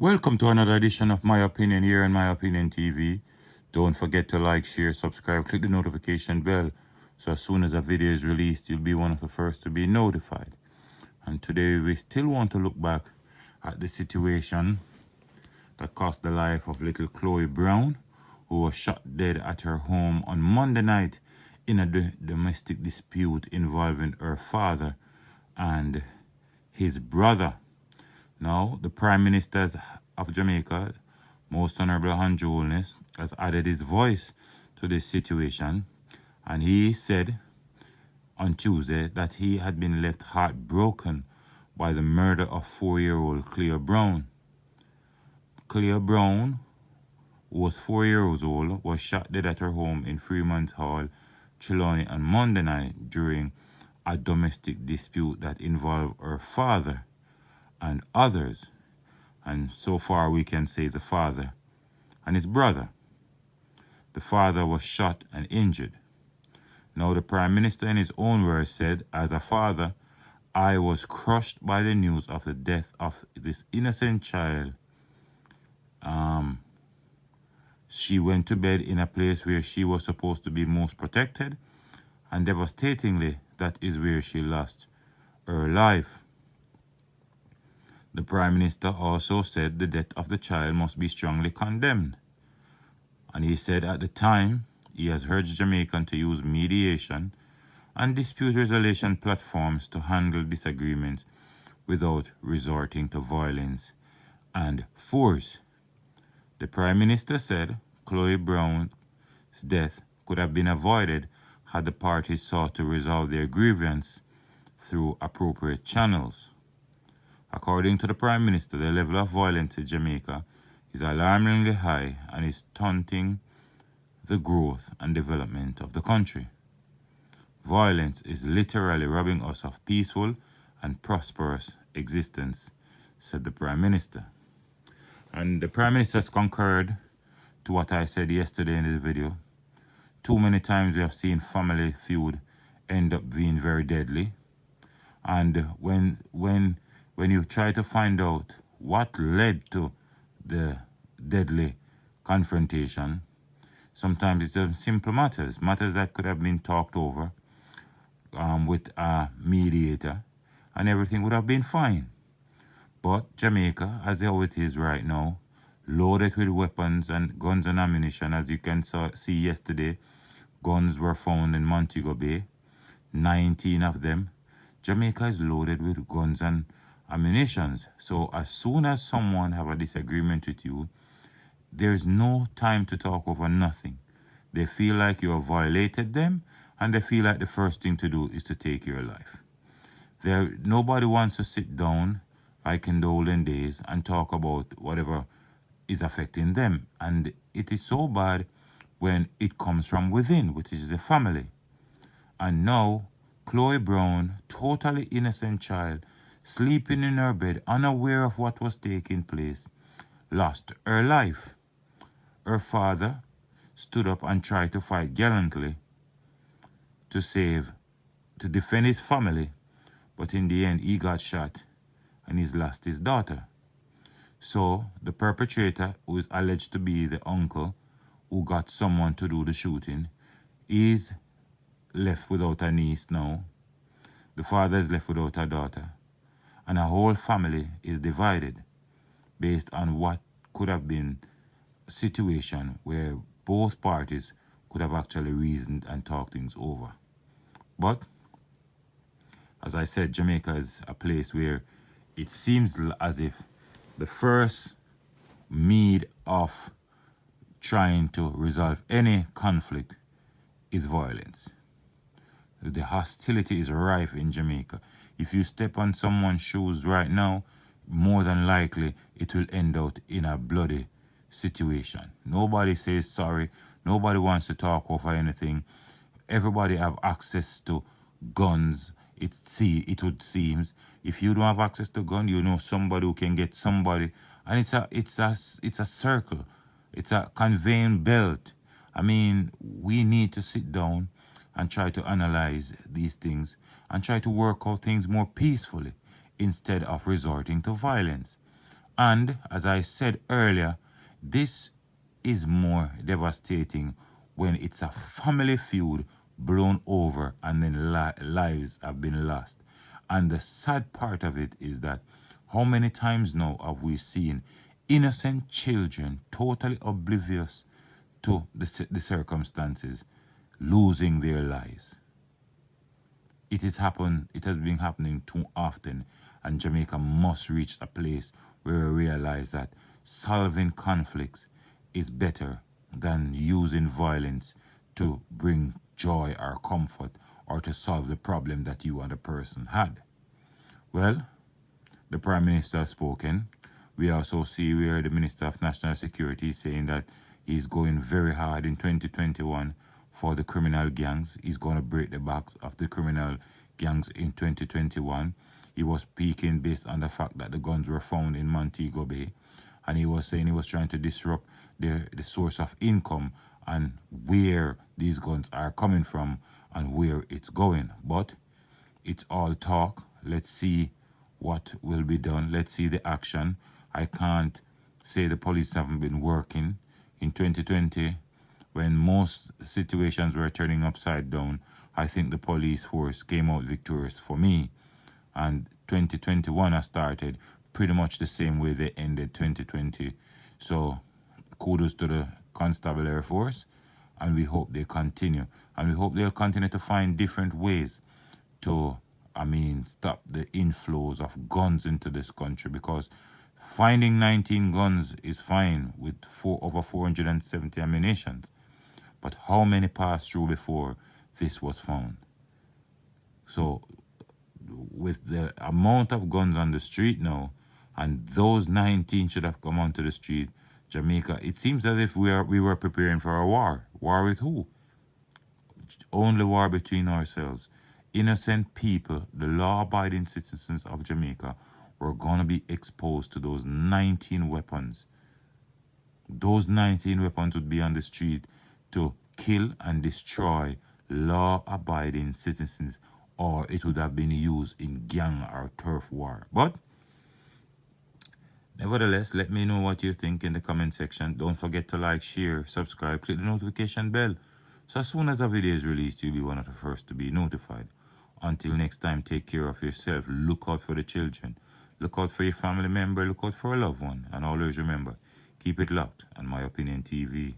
Welcome to another edition of My Opinion here on My Opinion TV. Don't forget to like, share, subscribe, click the notification bell so as soon as a video is released, you'll be one of the first to be notified. And today we still want to look back at the situation that cost the life of little Chloe Brown, who was shot dead at her home on Monday night in a domestic dispute involving her father and his brother. Now, the Prime Minister of Jamaica, Most Honorable Andrew Holness, has added his voice to this situation, and he said on Tuesday that he had been left heartbroken by the murder of 4-year-old Cleo Brown. Cleo Brown, who was 4 years old, was shot dead at her home in Freeman's Hall, Trelawney, on Monday night during a domestic dispute that involved her father and others, and so far we can say the father and his brother. The father was shot and injured. Now the Prime Minister in his own words said, "As a father, I was crushed by the news of the death of this innocent child. She went to bed in a place where she was supposed to be most protected, and devastatingly, that is where she lost her life." The Prime Minister also said the death of the child must be strongly condemned. And he said at the time, he has urged Jamaicans to use mediation and dispute resolution platforms to handle disagreements without resorting to violence and force. The Prime Minister said Chloe Brown's death could have been avoided had the parties sought to resolve their grievance through appropriate channels. According to the Prime Minister, the level of violence in Jamaica is alarmingly high and is stunting the growth and development of the country. Violence is literally robbing us of peaceful and prosperous existence, said the Prime Minister. And the Prime Minister has concurred to what I said yesterday in this video. Too many times we have seen family feud end up being very deadly. And when you try to find out what led to the deadly confrontation, sometimes it's simple matters that could have been talked over with a mediator, and everything would have been fine. But Jamaica, as how it is right now, loaded with weapons and guns and ammunition, as you can see yesterday, guns were found in Montego Bay, 19 of them. Jamaica is loaded with guns and ammunition. So as soon as someone have a disagreement with you, there's no time to talk over nothing. They feel like you have violated them, and they feel like the first thing to do is to take your life. Nobody wants to sit down like in the olden days and talk about whatever is affecting them. And it is so bad when it comes from within, which is the family. And now, Chloe Brown, totally innocent child, sleeping in her bed, unaware of what was taking place, lost her life. Her father stood up and tried to fight gallantly to defend his family, but in the end he got shot and he's lost his daughter. So the perpetrator, who is alleged to be the uncle who got someone to do the shooting, is left without a niece now. The father is left without a daughter. And a whole family is divided based on what could have been a situation where both parties could have actually reasoned and talked things over. But, as I said, Jamaica is a place where it seems as if the first means of trying to resolve any conflict is violence. The hostility is rife in Jamaica. If you step on someone's shoes right now, more than likely it will end out in a bloody situation. Nobody says sorry. Nobody wants to talk over anything. Everybody have access to guns. It would seem. If you don't have access to gun, you know somebody who can get somebody, and it's a circle. It's a conveyor belt. I mean, we need to sit down and try to analyze these things and try to work out things more peacefully instead of resorting to violence. And as I said earlier, this is more devastating when it's a family feud blown over and then lives have been lost. And the sad part of it is that how many times now have we seen innocent children totally oblivious to the circumstances losing their lives? It has been happening too often, and Jamaica must reach a place where we realize that solving conflicts is better than using violence to bring joy or comfort or to solve the problem that you and the person had. Well, the Prime Minister has spoken. We also see where the Minister of National Security is saying that he's going very hard in 2021 for the criminal gangs. He's going to break the backs of the criminal gangs in 2021. He was speaking based on the fact that the guns were found in Montego Bay. And he was saying he was trying to disrupt the source of income and where these guns are coming from and where it's going. But it's all talk. Let's see what will be done. Let's see the action. I can't say the police haven't been working. In 2020, when most situations were turning upside down, I think the police force came out victorious for me. And 2021 has started pretty much the same way they ended 2020. So kudos to the Constable Air Force, and we hope they continue. And we hope they'll continue to find different ways to, stop the inflows of guns into this country, because finding 19 guns is fine with over 470 ammunitions. But how many passed through before this was found? So with the amount of guns on the street now, and those 19 should have come onto the street, Jamaica, it seems as if we were preparing for a war. War with who? Only war between ourselves. Innocent people, the law-abiding citizens of Jamaica, were going to be exposed to those 19 weapons. Those 19 weapons would be on the street to kill and destroy law-abiding citizens, or it would have been used in gang or turf war. But nevertheless, let me know what you think in the comment section. Don't forget to like, share, subscribe, click the notification bell, so as soon as a video is released, you'll be one of the first to be notified. Until next time, take care of yourself. Look out for the children. Look out for your family member. Look out for a loved one. And always remember, keep it locked on My Opinion TV.